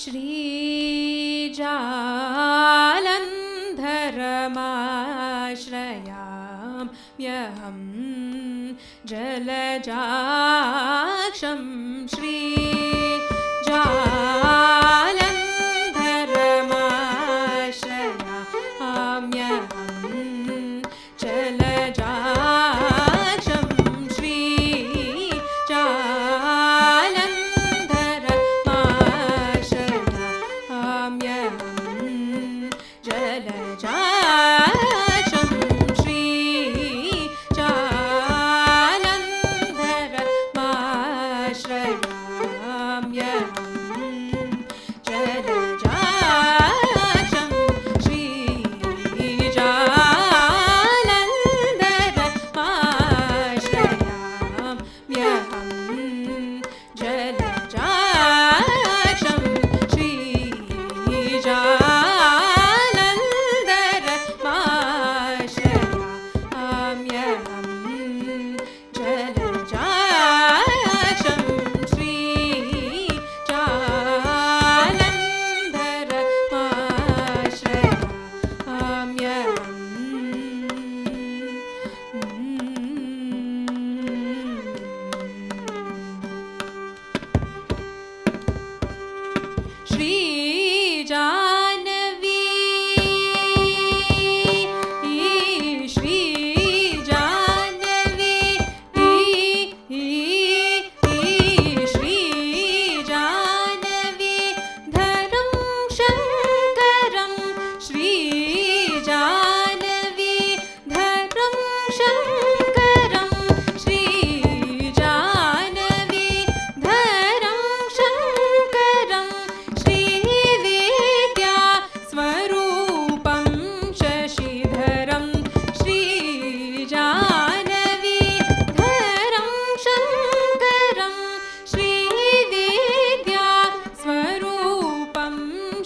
श्रीजालन्धरमाश्रयाम्यहं जलजाक्षं श्रीजालन्धरमाश्रयाम्यहं जलजाक्षं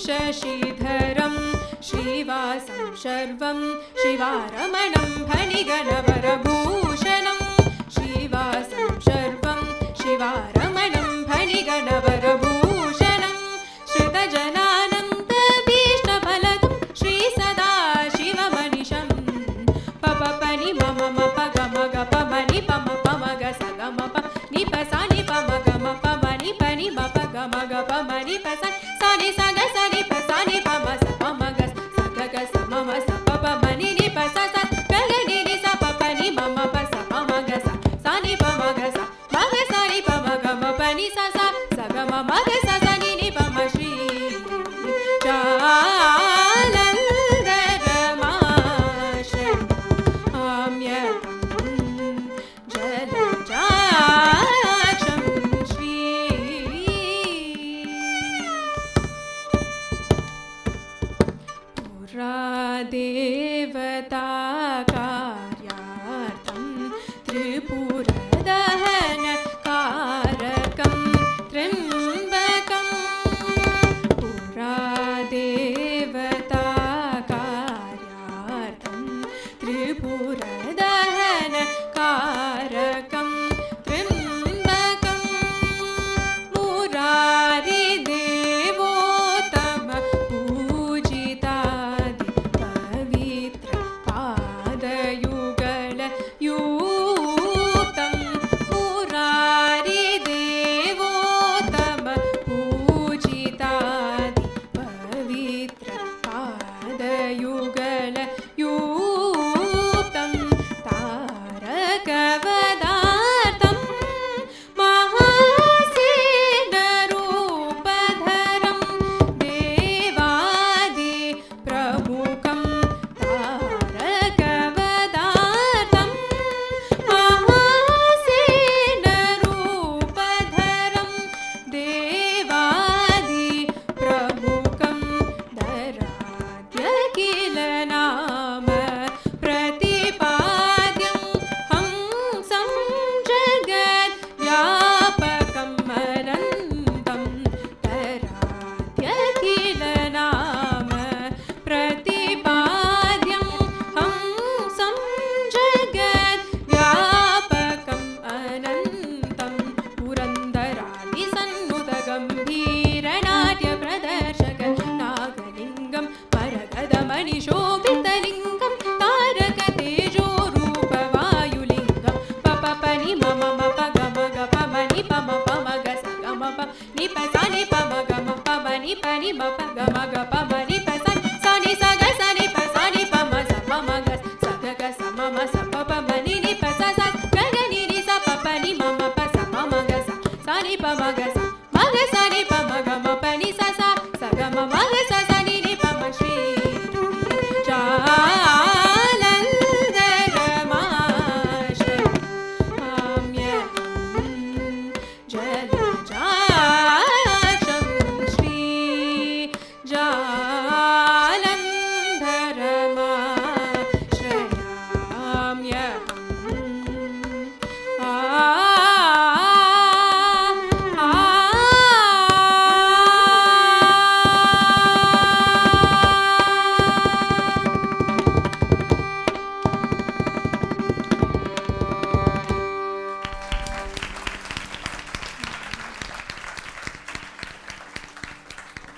शशिधरं श्रीवासं शर्वं शिवारमणं फणिगणवरभूषणं श्रीवासं शर्वं शिवारमणं फणिगणवरभूषणं श्रुतजनानन्दभीष्टफलदं श्रीसदाशिवमनिशं पपपनि मम पगमग पमनि पम पमग सगम प निपसा निपमग मपमनि पनि मपगमग पमनि पसा सानि सग सनि पसानि पम स पमग सगग स मम स पपमनि निपसा स गगनि नि स पपनि मम प स पमग स सानि पमग स मग सानि पमग मपनि स स सग ममग स सनि नि पम श्री मणिशोभितलिङ्गं तारकतेजोरूपवायुलिङ्गं पपपनि मम मप गम गप मनि पम पम ग स गम प नि प सा नि पम गम प मनि पनि मप गम ग